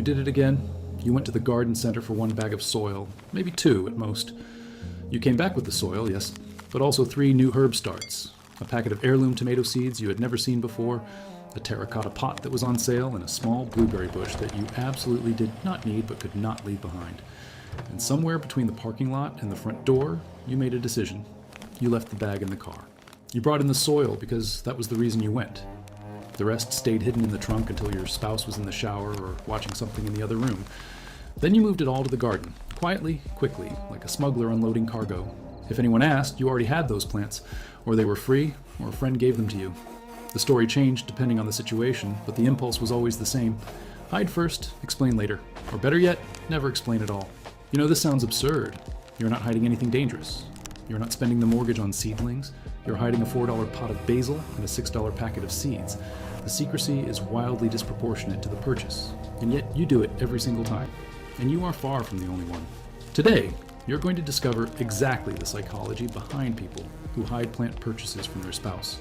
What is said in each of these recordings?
did it again. You went to the garden center for 1 bag of soil, maybe 2 at most. You came back with the soil, yes, but also 3 new herb starts, a packet of heirloom tomato seeds you had never seen before, a terracotta pot that was on sale, and a small blueberry bush that you absolutely did not need but could not leave behind. And somewhere between the parking lot and the front door, you made a decision. You left the bag in the car. You brought in the soil because that was the reason you went. The rest stayed hidden in the trunk until your spouse was in the shower or watching something in the other room. Then you moved it all to the garden, quietly, quickly, like a smuggler unloading cargo. If anyone asked, you already had those plants, or they were free, or a friend gave them to you. The story changed depending on the situation, but the impulse was always the same. Hide first, explain later. Or better yet, never explain at all. You know, this sounds absurd. You're not hiding anything dangerous. You're not spending the mortgage on seedlings. You're hiding a $4 pot of basil and a $6 packet of seeds. The secrecy is wildly disproportionate to the purchase, and yet you do it every single time. And you are far from the only one. Today, you're going to discover exactly the psychology behind people who hide plant purchases from their spouse.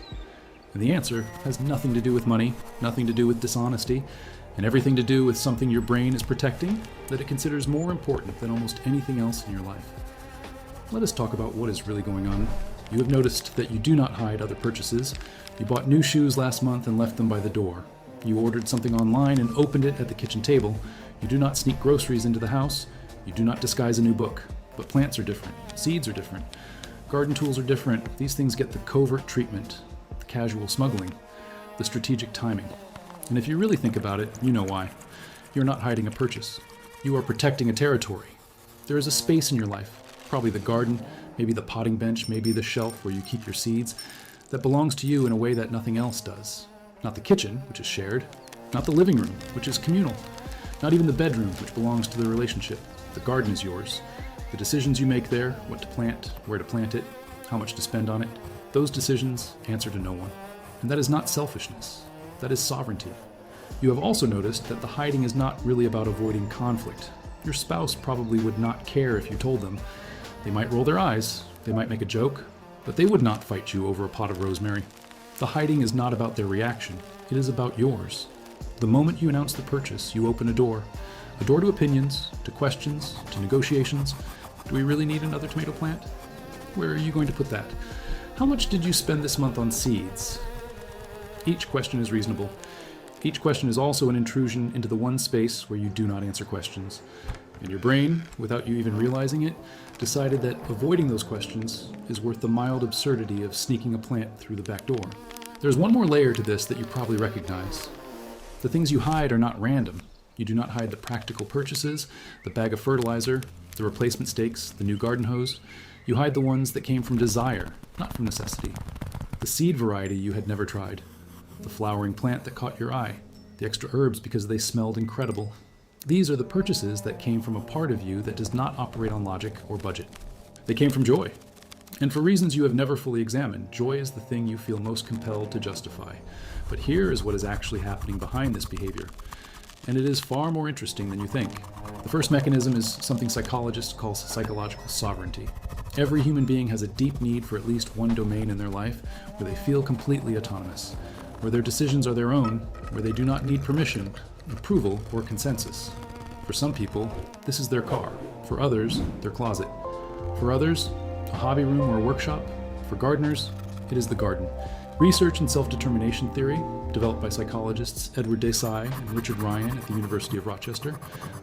And the answer has nothing to do with money, nothing to do with dishonesty, and everything to do with something your brain is protecting that it considers more important than almost anything else in your life. Let us talk about what is really going on. You have noticed that you do not hide other purchases. You bought new shoes last month and left them by the door. You ordered something online and opened it at the kitchen table. You do not sneak groceries into the house. You do not disguise a new book. But plants are different. Seeds are different. Garden tools are different. These things get the covert treatment, the casual smuggling, the strategic timing. And if you really think about it, you know why. You're not hiding a purchase. You are protecting a territory. There is a space in your life, probably the garden, maybe the potting bench, maybe the shelf where you keep your seeds, that belongs to you in a way that nothing else does. Not the kitchen, which is shared. Not the living room, which is communal. Not even the bedroom, which belongs to the relationship. The garden is yours. The decisions you make there, what to plant, where to plant it, how much to spend on it, those decisions answer to no one. And that is not selfishness. That is sovereignty. You have also noticed that the hiding is not really about avoiding conflict. Your spouse probably would not care if you told them. They might roll their eyes, they might make a joke, but they would not fight you over a pot of rosemary. The hiding is not about their reaction, it is about yours. The moment you announce the purchase, you open a door to opinions, to questions, to negotiations. Do we really need another tomato plant? Where are you going to put that? How much did you spend this month on seeds? Each question is reasonable. Each question is also an intrusion into the one space where you do not answer questions. And your brain, without you even realizing it, decided that avoiding those questions is worth the mild absurdity of sneaking a plant through the back door. There's one more layer to this that you probably recognize. The things you hide are not random. You do not hide the practical purchases, the bag of fertilizer, the replacement stakes, the new garden hose. You hide the ones that came from desire, not from necessity. The seed variety you had never tried. The flowering plant that caught your eye. The extra herbs because they smelled incredible. These are the purchases that came from a part of you that does not operate on logic or budget. They came from joy. And for reasons you have never fully examined, joy is the thing you feel most compelled to justify. But here is what is actually happening behind this behavior. And it is far more interesting than you think. The first mechanism is something psychologists call psychological sovereignty. Every human being has a deep need for at least one domain in their life where they feel completely autonomous, where their decisions are their own, where they do not need permission, approval, or consensus. For some people, this is their car. For others, their closet. For others, a hobby room or a workshop. For gardeners, it is the garden. Research in self-determination theory, developed by psychologists Edward Desai and Richard Ryan at the University of Rochester,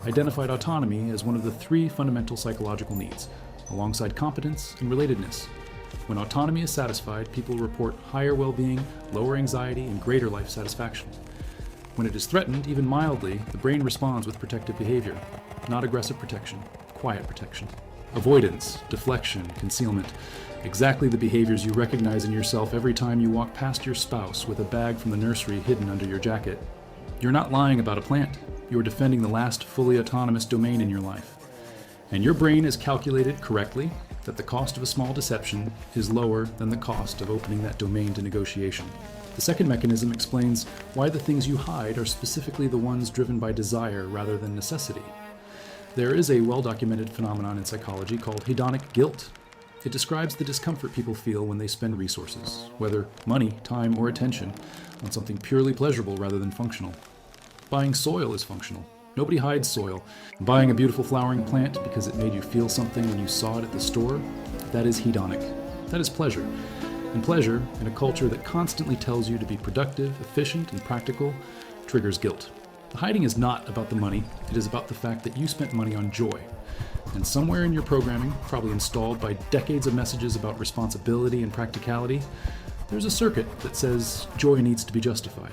identified autonomy as one of the 3 fundamental psychological needs, alongside competence and relatedness. When autonomy is satisfied, people report higher well-being, lower anxiety, and greater life satisfaction. When it is threatened, even mildly, the brain responds with protective behavior, not aggressive protection, quiet protection. Avoidance, deflection, concealment, exactly the behaviors you recognize in yourself every time you walk past your spouse with a bag from the nursery hidden under your jacket. You're not lying about a plant. You're defending the last fully autonomous domain in your life. And your brain has calculated correctly that the cost of a small deception is lower than the cost of opening that domain to negotiation. The second mechanism explains why the things you hide are specifically the ones driven by desire rather than necessity. There is a well-documented phenomenon in psychology called hedonic guilt. It describes the discomfort people feel when they spend resources, whether money, time, or attention, on something purely pleasurable rather than functional. Buying soil is functional. Nobody hides soil. Buying a beautiful flowering plant because it made you feel something when you saw it at the store, that is hedonic. That is pleasure. And pleasure, in a culture that constantly tells you to be productive, efficient, and practical, triggers guilt. The hiding is not about the money, it is about the fact that you spent money on joy. And somewhere in your programming, probably installed by decades of messages about responsibility and practicality, there's a circuit that says joy needs to be justified.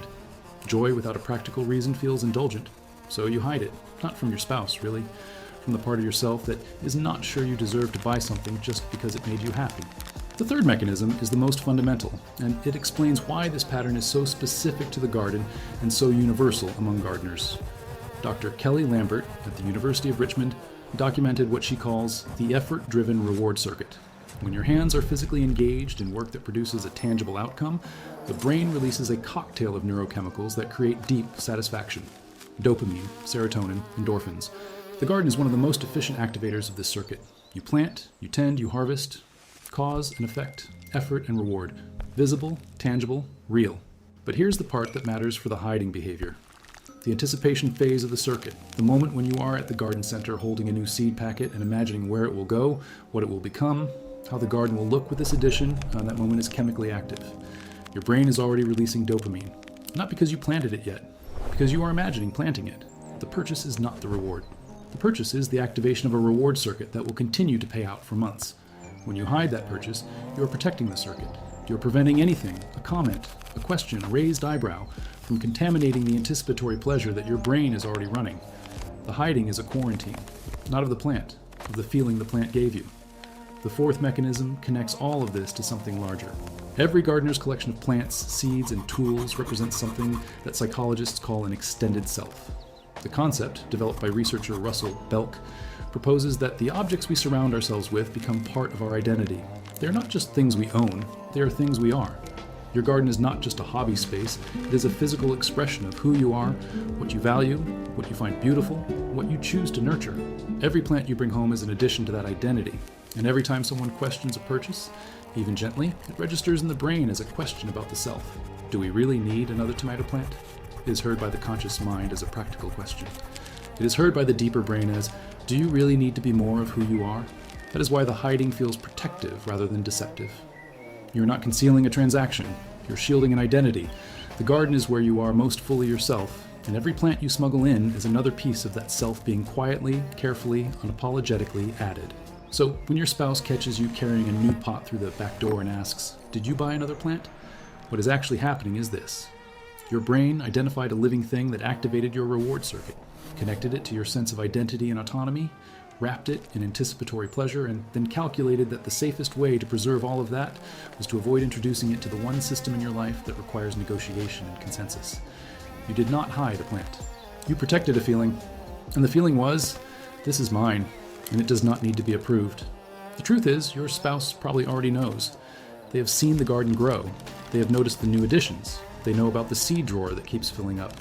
Joy without a practical reason feels indulgent, so you hide it, not from your spouse, really, from the part of yourself that is not sure you deserve to buy something just because it made you happy. The third mechanism is the most fundamental, and it explains why this pattern is so specific to the garden and so universal among gardeners. Dr. Kelly Lambert at the University of Richmond documented what she calls the effort-driven reward circuit. When your hands are physically engaged in work that produces a tangible outcome, the brain releases a cocktail of neurochemicals that create deep satisfaction. Dopamine, serotonin, endorphins. The garden is one of the most efficient activators of this circuit. You plant, you tend, you harvest. Cause and effect, effort and reward. Visible, tangible, real. But here's the part that matters for the hiding behavior. The anticipation phase of the circuit, the moment when you are at the garden center holding a new seed packet and imagining where it will go, what it will become, how the garden will look with this addition, that moment is chemically active. Your brain is already releasing dopamine. Not because you planted it yet, because you are imagining planting it. The purchase is not the reward. The purchase is the activation of a reward circuit that will continue to pay out for months. When you hide that purchase, you are protecting the circuit. You are preventing anything, a comment, a question, a raised eyebrow, from contaminating the anticipatory pleasure that your brain is already running. The hiding is a quarantine, not of the plant, of the feeling the plant gave you. The fourth mechanism connects all of this to something larger. Every gardener's collection of plants, seeds, and tools represents something that psychologists call an extended self. The concept, developed by researcher Russell Belk, proposes that the objects we surround ourselves with become part of our identity. They are not just things we own, they are things we are. Your garden is not just a hobby space, it is a physical expression of who you are, what you value, what you find beautiful, what you choose to nurture. Every plant you bring home is an addition to that identity, and every time someone questions a purchase, even gently, it registers in the brain as a question about the self. Do we really need another tomato plant? It is heard by the conscious mind as a practical question. It is heard by the deeper brain as, do you really need to be more of who you are? That is why the hiding feels protective rather than deceptive. You're not concealing a transaction, you're shielding an identity. The garden is where you are most fully yourself, and every plant you smuggle in is another piece of that self being quietly, carefully, unapologetically added. So when your spouse catches you carrying a new pot through the back door and asks, did you buy another plant? What is actually happening is this. Your brain identified a living thing that activated your reward circuit, connected it to your sense of identity and autonomy, wrapped it in anticipatory pleasure, and then calculated that the safest way to preserve all of that was to avoid introducing it to the one system in your life that requires negotiation and consensus. You did not hide a plant. You protected a feeling, and the feeling was, this is mine, and it does not need to be approved. The truth is, your spouse probably already knows. They have seen the garden grow. They have noticed the new additions. They know about the seed drawer that keeps filling up.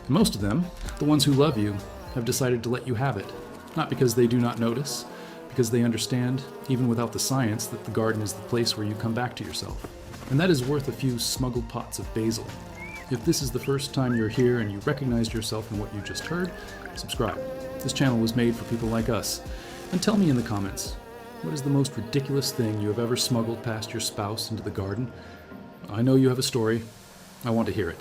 And most of them, the ones who love you, have decided to let you have it. Not because they do not notice, because they understand, even without the science, that the garden is the place where you come back to yourself. And that is worth a few smuggled pots of basil. If this is the first time you're here and you recognized yourself in what you just heard, subscribe. This channel was made for people like us. And tell me in the comments, what is the most ridiculous thing you have ever smuggled past your spouse into the garden? I know you have a story. I want to hear it.